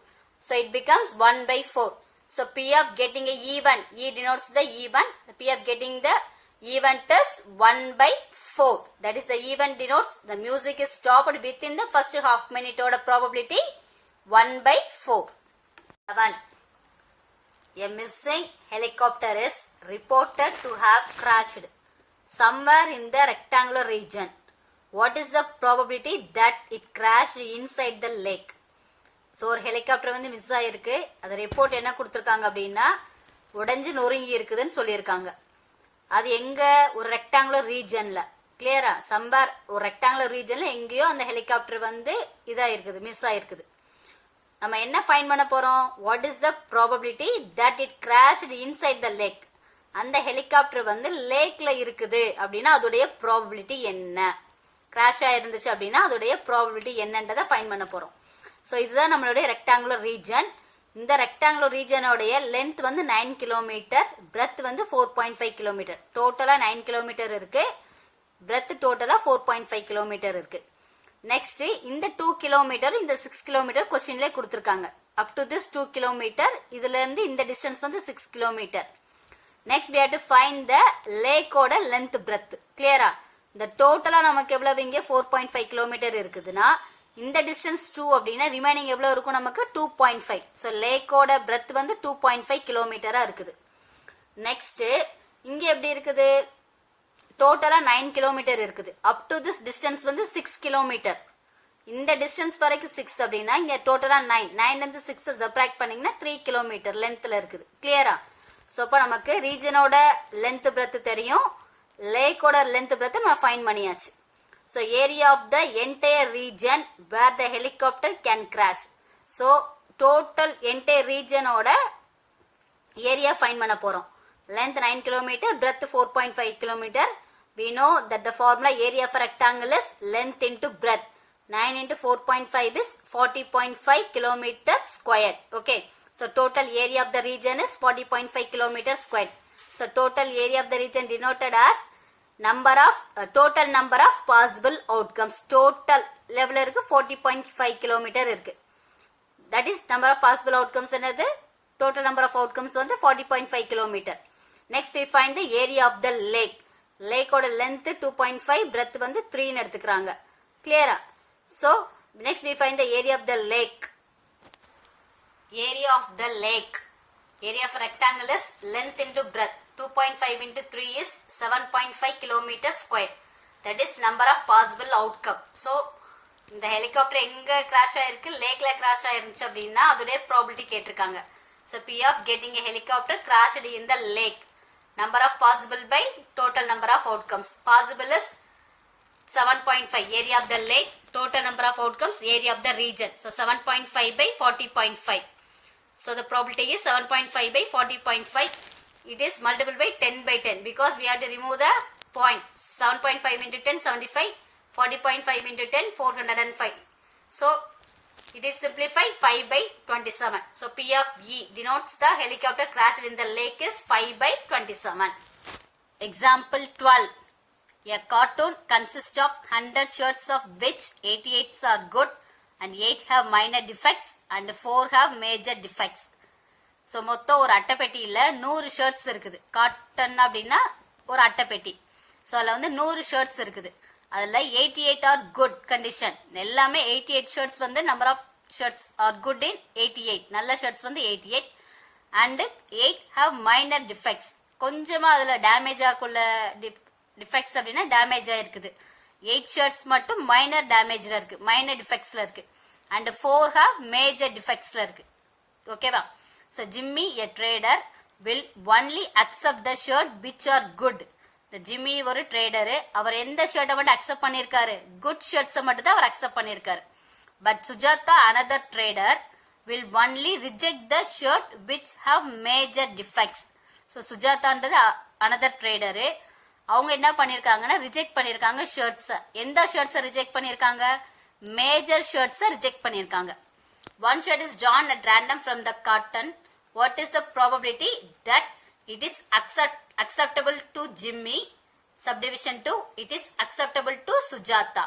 so it becomes 1/4. so P of getting a even, E denotes the even, the P of getting the even is 1/4. that is the even denotes the music is stopped within the first half minute oda probability 1/4. 7. A missing helicopter is reported to have crashed somewhere in the rectangular region. what is the probability that it crashed inside the lake? So ஒரு helicopter வந்து miss ஆயிருக்கு. அது report என்ன கொடுத்துருக்காங்க அப்படின்னா, உடைஞ்சு நொறுங்கி இருக்குதுன்னு சொல்லியிருக்காங்க. அது எங்க? ஒரு ரெக்டாங்குலர் ரீஜன்ல. கிளியரா? சம்பர் ஒரு ரெக்டாங்குலர் ரீஜன்ல எங்கேயோ அந்த ஹெலிகாப்டர் வந்து இதா இருக்குது, மிஸ் ஆயிருக்குது. நம்ம என்ன ஃபைண்ட் பண்ண போறோம்? What is the probability that it crashed inside the lake? அந்த ஹெலிகாப்டர் வந்து லேக்ல இருக்குது அப்படின்னா அதோடைய ப்ராபபிலிட்டி என்ன, கிராஷ் ஆயிருந்துச்சு அப்படின்னா அதோடைய ப்ராபபிலிட்டி என்னன்றதை ஃபைண்ட் பண்ண போறோம். ஸோ இதுதான் நம்மளுடைய ரெக்டாங்குலர் ரீஜன். இந்த ரெக்டாங்குலர் ரீஜனோடைய லென்த் வந்து 9 கிலோமீட்டர், பிரெத் வந்து 4.5 கிலோமீட்டர். டோட்டலா 9 கிலோமீட்டர் இருக்கு, பிரெத் டோட்டலா 4.5 கிலோமீட்டர் இருக்கு. நெக்ஸ்ட் இந்த 2 கிலோமீட்டர் இந்த 6 கிலோமீட்டர் கொஸ்டின்ல கொடுத்திருக்காங்க. அப் டு திஸ் 2 கிலோமீட்டர், இதுல இருந்து இந்த டிஸ்டன்ஸ் வந்து 6 kilometre. Next we have to find the லேக்கோட லென்த் பிரெத். கிளியரா? இந்த டோட்டலா நமக்கு எவ்வளவு இங்க 4.5 கிலோமீட்டர் இருக்குதுன்னா இந்த டிஸ்டன்ஸ் 2 அப்படின்னா ரிமைனிங் எவ்வளவு இருக்கும் நமக்கு 2.5. ஸோ லேக்கோட பிரெத் வந்து 2.5 கிலோமீட்டரா இருக்குது. நெக்ஸ்ட் இங்க எப்படி இருக்குது, டோட்டலா 9 கிலோமீட்டர் இருக்குது. அப் டு திஸ் டிஸ்டன்ஸ் வந்து 6 கிலோமீட்டர். இந்த டிஸ்டன்ஸ் வரைக்கும் 6 அப்படின்னா இங்க டோட்டலா 9 இருந்து 6 சப்ராக்ட் பண்ணீங்கன்னா 3 கிலோமீட்டர் லென்த்ல இருக்குது. கிளியரா? ஸோ இப்போ நமக்கு ரீஜனோட லென்த் பிரெத் தெரியும், லேக்கோட லென்த் பிரெத் நம்ம ஃபைண்ட் பண்ணியாச்சு. So area of the entire region where the helicopter can crash. So total entire ரீஜனோட ஏரியா ஃபைண்ட் பண்ண போறோம். length 9 kilometer, breadth 4.5 kilometer. We know that the formula area for rectangle is length into breadth. 9 into 4.5 is 40.5 kilometer squared. Okay. So total area of the region is 40.5 kilometer squared. So total area of the region denoted as total number of possible outcomes. Total level irukku 40.5 kilometer irukku. That is number of possible outcomes enadhu. Total number of outcomes வந்து 40.5 kilometer. Next we find the area of the lake. Lake oda length 2.5, breadth வந்து 3 ன்னு எடுத்துக்கறாங்க. Clear? So next we find the area of the lake. Area of the lake. Area of rectangle is length into breadth. 2.5 into 3 is 7.5 kilometer squared. That is number of possible outcome. So இந்த helicopter எங்க crash ஆயிருக்கு, லேக்ல crash ஆயிருந்துச்சு அப்படின்னா அதோட probability கேட்டிருக்காங்க. So P of getting a helicopter crashed in the lake. Number of possible by total number of outcomes. Possible is 7.5 area of the lake. Total number of outcomes area of the region. So 7.5 by 40.5. So the probability is 7.5 by 40.5. It is multiple by 10 by 10 because we have to remove the point. 7.5 into 10 75. 40.5 into 10 405. So it is simplified 5 by 27. So P of E denotes the helicopter crashed in the lake is 5 by 27. Example 12. A cartoon consists of 100 shirts of which 88 are good and 8 have minor defects and 4 have major defects. So மொத்தம் ஒரு அட்டைப்பெட்டியில 100 shirts இருக்குது. Cotton அப்படின்னா ஒரு அட்டைப்பெட்டி. So அதில் வந்து 100 shirts இருக்குது. அதில் 88 are good condition. எல்லாமே 88 ஷர்ட்ஸ் வந்து number of shirts are good in 88. நல்ல ஷர்ட்ஸ் வந்து 88 அண்ட் 8 ஹாவ் மைனர் டிஃபெக்ட்ஸ். கொஞ்சமாக அதில் டேமேஜ் ஆகுள்ள டிஃபெக்ட்ஸ் அப்படின்னா டேமேஜ் ஆயிருக்குது. 8 ஷர்ட்ஸ் மட்டும் மைனர் டேமேஜ்ல இருக்கு, மைனர் டிஃபெக்ட்ஸ்ல இருக்கு. அண்ட் 4 ஹாவ் மேஜர் டிஃபெக்ட்ஸ்ல இருக்கு. ஓகேவா? So Jimmy a trader will only accept the shirt which are good. இந்த ஜிம்மி ஒரு ட்ரேடரு, அவர் எந்த ஷர்ட்டை மட்டும் அக்செப்ட் பண்ணிருக்காரு, குட் ஷர்ட்ஸை மட்டும் தான் அவர் அக்செப்ட் பண்ணிருக்காரு. But Sujata another trader will only reject the shirt which have major defects. So சுஜாதான்றது அனதர் ட்ரேடரு, அவங்க என்ன பண்ணிருக்காங்கன்னா ரிஜெக்ட் பண்ணிருக்காங்க ஷர்ட்ஸை. எந்த ஷர்ட்ஸை ரிஜெக்ட் பண்ணிருக்காங்க, மேஜர் ஷர்ட்ஸை ரிஜெக்ட் பண்ணிருக்காங்க. One shirt is drawn at random from the carton. What is the probability that it is acceptable to Jimmy? Subdivision 2, it is acceptable to Sujata.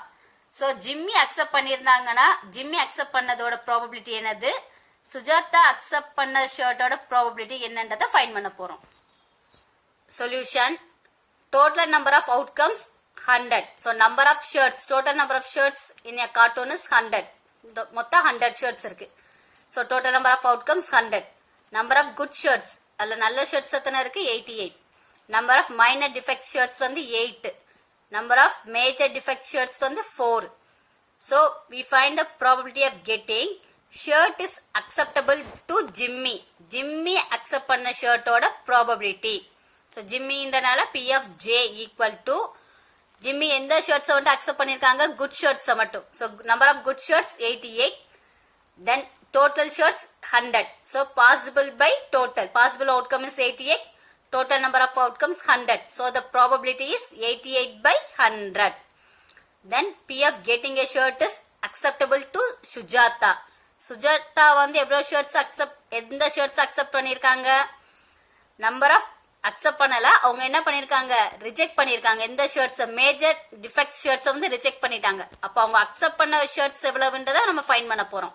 So Jimmy accept பண்ணிருந்தாங்கன்னா Jimmy accept பண்ணதோட probability என்னது, Sujata accept பண்ண ஷர்ட்டோட probability என்னன்றதை find பண்ண போறோம். Solution. Total number of outcomes 100. So number of shirts, total number of shirts in a cartoon is 100. மொத்தம் 100 shirts இருக்கு. So total number of outcomes 100. Number of good shirts, அல்ல நல்ல shirts எத்தனை இருக்கு, 88. Number of minor defect shirts வந்து 8. Number of major defect shirts வந்து 4. So we find the probability of getting shirt is acceptable to Jimmy. Jimmy accept பண்ண ஷர்ட்டோட probability. So ஜிம்மின்றனால P of J equal to Jimmy எந்த ஷர்ட்ஸை வந்து accept பண்ணிருக்காங்க, good ஷர்ட்ஸை மட்டும். So number of good shirts 88, then total shirts 100. So possible by total, possible outcome is 88, Total number of outcomes 100. So the probability is 88 by 100. Then P of getting a shirt is acceptable to Sujata. Sujata வந்து எவ்வளவு shirts எந்த shirts accept பண்ணிருக்காங்க? Number of accept பண்ணல, அவங்க என்ன பண்ணிருக்காங்க? Reject பண்ணிருக்காங்க. எந்த ஷர்ட்ஸ் மேஜர் டிஃபெக்ட் ஷர்ட்ஸ் வந்து ரிஜெக்ட் பண்ணிட்டாங்க. அப்ப அவங்க அக்செப்ட் பண்ண ஷர்ட்ஸ் எவ்வளவுன்றத நம்ம ஃபைண்ட் பண்ண போறோம்.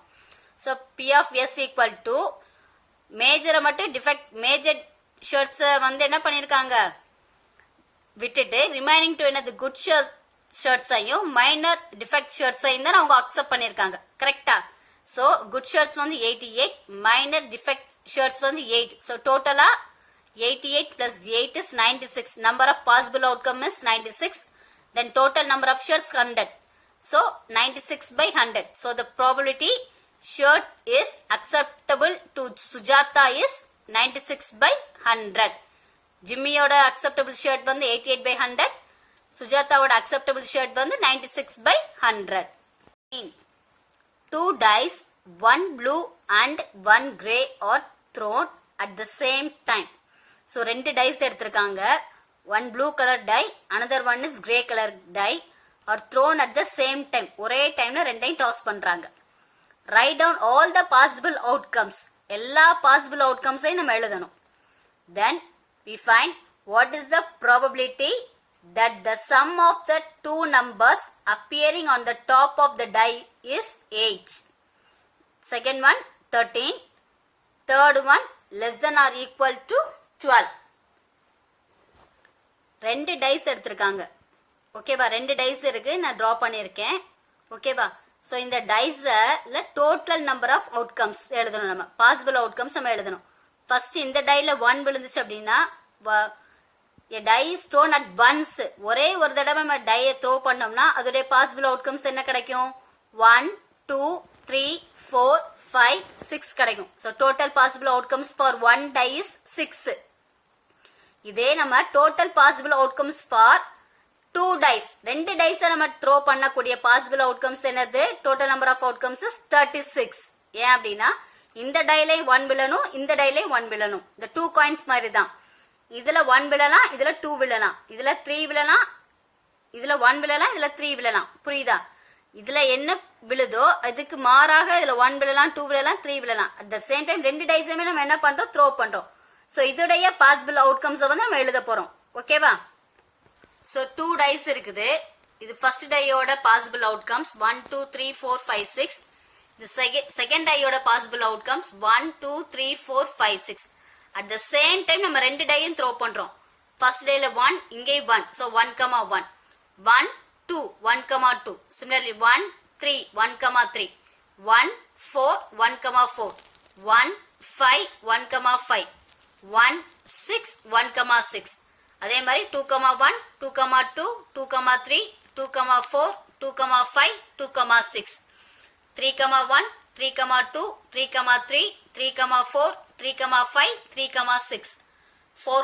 So P of S equal to மேஜரை மட்டும் டிஃபெக்ட் மேஜர் ஷர்ட்ஸ் வந்து என்ன பண்ணிருக்காங்க? விட்டுட்டு ரிமைனிங் டு என்னது குட் ஷர்ட்ஸையும் மைனர் டிஃபெக்ட் ஷர்ட்ஸையும் தான் அவங்க அக்செப்ட் பண்ணிருக்காங்க. கரெக்டா? சோ குட் ஷர்ட்ஸ் வந்து 88, மைனர் டிஃபெக்ட் ஷர்ட்ஸ் வந்து 8. சோ டோட்டலா 88 plus 8 is 96. Number of possible outcome is 96. Then total number of shirts 100. So 96 by 100. So the probability shirt is acceptable to Sujata is 96 by 100. Jimmyoda acceptable shirt வந்து 88 by 100. Sujataவோட acceptable shirt வந்து 96 by 100. 2 dice, 1 blue and 1 grey are thrown at the same time. So 2 dice எடுத்திருக்காங்க. One blue color die, another one is grey color die are thrown at the same time. ஒரே டைம்ல ரெண்டையும் toss பண்றாங்க. Write down all the possible outcomes. எல்லா possible outcomes நம்ம எழுதணும். Then we find what is the probability that the sum of the two numbers appearing on the top of the die is 8. Second one 13. Third one less than or equal to 12. 2 dice எடுத்திருக்காங்க. ஓகேவா? 2 dice இருக்கு, நான் draw பண்ணிருக்கேன். ஓகேவா? So இந்த டைஸ்ல total number of outcomes எழுதணும். நம்ம possible outcomes நம்ம எழுதணும். ஃபர்ஸ்ட் இந்த டைல 1 விழுந்துச்சு அப்படின்னா a die is thrown at once. ஒரே ஒரு தடவை நம்ம டையை த்ரோ பண்ணோம்னா அதோட பாசிபிள் அவுட்கம்ஸ் என்ன கிடைக்கும்? 1 2 3 4 5 6 கிடைக்கும். So total possible outcomes for 1 die is 6. இதே நம்ம total possible outcomes for 2 dice, 2 dice நம்ம த்ரோ பண்ணக்கூடிய பாசிபிள் அவுட்கம்ஸ் என்னது? Total number of outcomes is 36. ஏன் அப்படின்னா இந்த டைலையும் 1 விழணும், இந்த டைலையும் 1 விழணும். இந்த 2 காயின்ஸ் மாதிரி தான். இதுல 1 விழலாம், இதுல 2 விழலாம், இதுல 3 விழலாம், இதுல 1 விழலாம், இதுல 3 விழலாம். புரியுதா? இதுல என்ன விழுதோ அதுக்கு மாறாக இதுல 1 விழலாம், 2 விழலாம், 3 விழலாம். அட் த சேம் டைம் 2 டைஸுமே நம்ம என்ன பண்றோம்? த்ரோ பண்றோம். சோ இதோடைய பாசிபிள் அவுட்கம்ஸ் வந்து நம்ம எழுத போறோம். ஓகேவா? சோ 2 dice இருக்குது. இது ஃபர்ஸ்ட் டையோட பாசிபிள் அவுட்கம்ஸ் 1 2 3 4 5 6. இது செகண்ட் டையோட possible outcomes 1 2 3 4 5 6. At the same time நம்ம 2 டையும் த்ரோ பண்றோம். ஃபர்ஸ்ட் டைல 1, இங்கே 1. சோ 1, 1 1 2 1, 2. Similarly 1 3 1, 3 1 4 1, 4 1 5 1, 5 1 6 1, 6. அதே மாதிரி 2, 1 2, 2 2, 3 2, 4 2, 5 2, 6 3, 1 3, 2 3, 3 3, 4 3, 5 3, 6 4,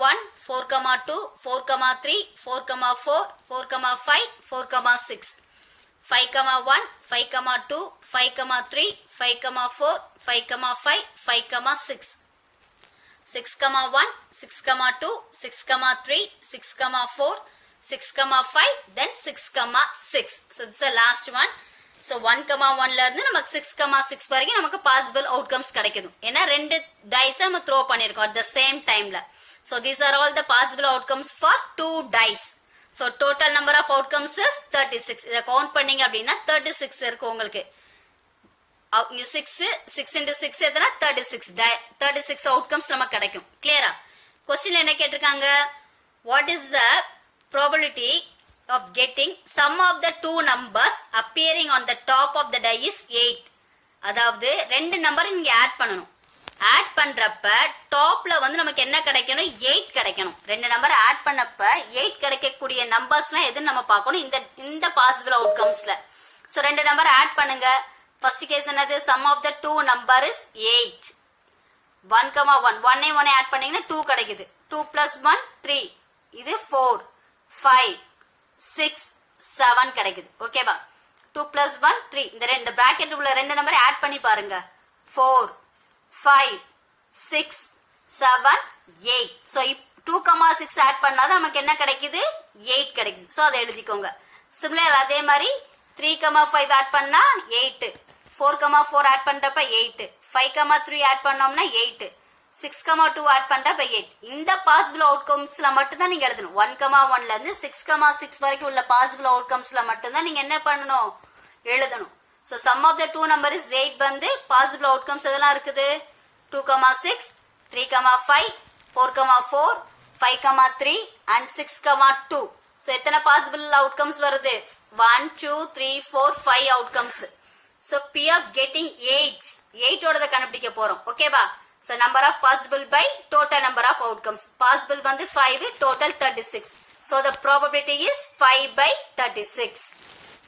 1 4, 2 4, 3 4, 4 4, 5 4, 6 5, 1 5, 2 5, 3 5, 4 5, 5 6 6, 1 6, 2 6, 3 6, 4 6, 5 then 6, 6. So this is the last one. So 1, 1ல இருந்து நமக்கு 6, 6 வரைக்கும் நமக்கு பாசிபிள் அவுட்கம்ஸ் கிடைக்குது. ஏன்னா 2 dice நம்ம த்ரோ பண்ணிருக்கோம் at the same timeல. So these are all the possible outcomes for 2 dice. So total number of outcomes is 36. இத கவுண்ட் பண்ணீங்க அப்படின்னா 36 இருக்கு உங்களுக்கு. 6 into 6 எத்தனை? 36 outcomes நமக்கு கிடைக்கும். கிளியரா? क्वेश्चन என்ன கேட்டிருக்காங்க? What is the probability of getting sum of the two numbers appearing on the top of the die is 8. அதாவது ரெண்டு நம்பர் இங்க ஆட் பண்ணனும். ஆட் பண்றப்ப டாப்ல வந்து நமக்கு என்ன கிடைக்கணும்? 8 கிடைக்கணும். ரெண்டு நம்பர் ஆட் பண்ணப்ப 8 கிடைக்கக்கூடிய நம்பர்ஸ்லாம் எது நம்ம பார்க்கணும் இந்த பாசிபிள் அவுட்கம்ஸ்ல. சோ ரெண்டு நம்பர் ஆட் பண்ணுங்க. ஃபர்ஸ்ட் கேஸ் என்னது? Sum of the two number is 8. 1, 1 1 add பண்ணீங்கன்னா 2 கிடைக்குது. 2 plus 1 3. இது 4 5 6 7 கிடைக்குது. ஓகேவா? 2 plus 1 3. இந்த பிராக்கெட் உள்ள ரெண்டு நம்பரை ஆட் பண்ணி பாருங்க. 4 5 6 7 8. ஸோ 2,6 ஆட் பண்ணாதான் நமக்கு என்ன கிடைக்குது 8 கிடைக்குது. ஸோ அதை எழுதிக்கோங்க. சிமிலர் அதே மாதிரி 3,5 ஆட் பண்ணா 8, 4,4 ஆட் பண்றப்ப 8, 5,3 ஆட் பண்ணோம்னா 8, 6,2 ஆட் பண்றப்ப 8. இந்த பாசிபிள் அவுட்கம்ஸ்ல மட்டும் தான் நீங்க எழுதணும். 1,1ல இருந்து 6,6 வரைக்கும் உள்ள பாசிபிள் அவுட்கம்ஸ்ல மட்டும் தான் நீங்க என்ன பண்ணணும் எழுதணும். So sum of the 2 number is 8 வந்து பாசிபிள் அவுட்கம்ஸ் எதெல்லாம் இருக்குது 2,6, 3,5, 4,4, 5,3 and 6,2. ஸோ எத்தனை பாசிபிள் அவுட்கம்ஸ் வருது 1 2 3 4 5 outcomes. So P of getting 8 8ஓடத கண்டுபிடிக்க போறோம். ஓகேவா? So number of possible by total number of outcomes. Possible வந்து 5, total 36. So the probability is 5 by 36.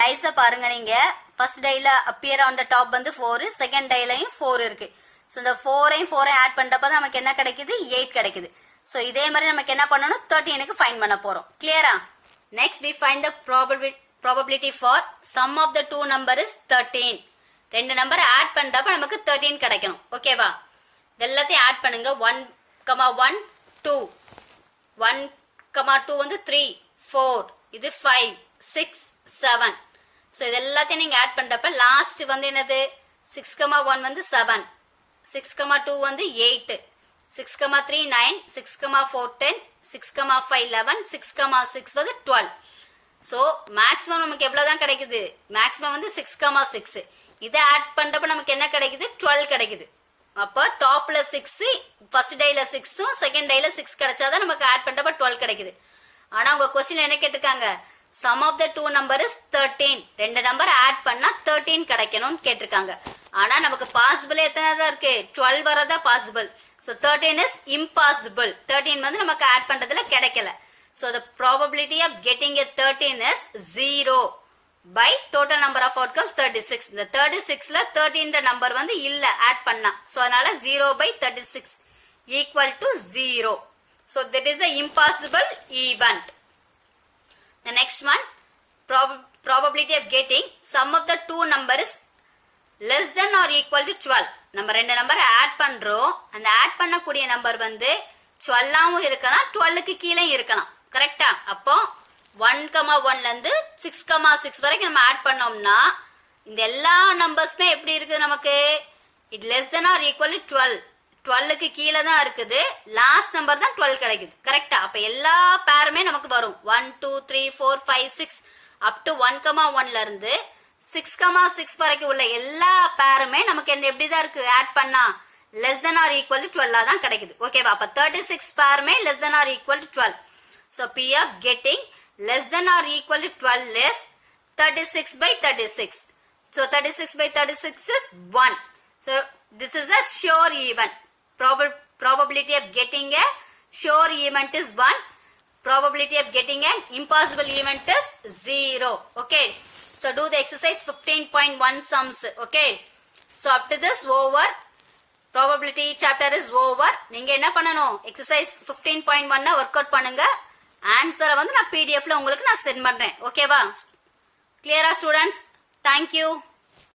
டைஸை பாருங்க. நீங்க ஃபர்ஸ்ட் டைல அப்பியர் ஆன் த டாப் வந்து 4, செகண்ட் டைலையும் 4 இருக்கு. ஸோ இந்த 4ஐயும் 4ஐயும் ஆட் பண்றப்ப நமக்கு என்ன கிடைக்குது 8 கிடைக்குது. ஸோ இதே மாதிரி நமக்கு என்ன பண்ணணும் 13க்கு ஃபைண்ட் பண்ண போறோம். கிளியரா? Next we find the probability for sum of the two number is 13. ரெண்டு நம்பர் ஆட் பண்றப்ப நமக்கு 13 கிடைக்கணும். ஓகேவா? எல்லாத்தையும் ஆட் பண்ணுங்க. 1,1 2, 1,2 வந்து 3 4, இது 5 6 7. ஸோ இது எல்லாத்தையும் நீங்க ஆட் பண்றப்ப லாஸ்ட் வந்து என்னது 6,1 வந்து 7, 6,2 வந்து 8, 6,3 9, 6,4 10, 6,5 11, 6,6 வந்து 12. ஸோ மேக்ஸிமம் நமக்கு எவ்வளவுதான் கிடைக்குது மேக்ஸிமம் வந்து 6,6. இதை ஆட் பண்றப்ப நமக்கு என்ன கிடைக்குது 12 கிடைக்குது. அப்ப டாப்ல 6, ஃபர்ஸ்ட் டைல 6, செகண்ட் டைல 6 கிடைச்சாதான் நமக்கு ஆட் பண்றப்ப 12 கிடைக்குது. ஆனா உங்க கொஸ்டின் என்ன கேட்டிருக்காங்க sum of the 2 number is 13. ரெண்டு நம்பர் ஆட் பண்ணா 13 கிடைக்கணும்னு கேட்டிருக்காங்க. ஆனா நமக்கு பாசிபிள் எத்தனை தான் இருக்கு 12 வரதா பாசிபிள். So 13 is impossible. 13 வந்து நமக்கு ஆட் பண்றதுல கிடைக்கல. So the probability of getting a 13 is 0 by total number of outcomes 36. இந்த 36ல 13 நம்பர் வந்து இல்ல ஆட் பண்ணா. ஸோ அதனால 0 by 36 equal to 0. So that is the impossible event. The next one, probability of getting sum of the two number is less than or equal to 12. நம்ம ரெண்டு number add பண்றோம். அந்த add பண்ணக்கூடிய number வந்து 12ஆவும் இருக்கலாம் 12க்கு கீழே இருக்கலாம். கரெக்டா? அப்போ 1,1ல இருந்து 6,6 வரைக்கும் நம்ம ஆட் பண்ணோம்னா இந்த எல்லா நம்பர்ஸ்மே எப்படி இருக்குது நமக்கு it less than or equal to 12. 12க்கு கீழே தான் இருக்குது. லாஸ்ட் நம்பர் தான் 12 கிடைக்குது. கரெக்டா? அப்ப எல்லா பேருமே நமக்கு வரும் 1 2 3 4 5 6 அப் டு 1,1ல இருந்து 6,6 வரைக்கும் உள்ள எல்லா பேருமே நமக்கு எப்படிதான் இருக்கு ஆட் பண்ணா less than or equal to 12 தான் கிடைக்குது. ஓகேவா? அப்ப 36 பேருமே less than or equal to 12. So P of getting less than or equal to 12 is 36 by 36. So 36 by 36 is 1. So this is a sure event. Probability of getting a sure event is 1. Probability of getting an impossible event is 0. Okay. So do the exercise 15.1 sums. Okay. So up to this over. Probability chapter is over. நீங்க என்ன பண்ணணும் exercise 15.1 work out பண்ணுங்க. ஆன்சரை வந்து நான் பிடிஎஃப்ல உங்களுக்கு நான் send பண்றேன். ஓகேவா? கிளியரா ஸ்டூடெண்ட்ஸ்? தேங்க்யூ.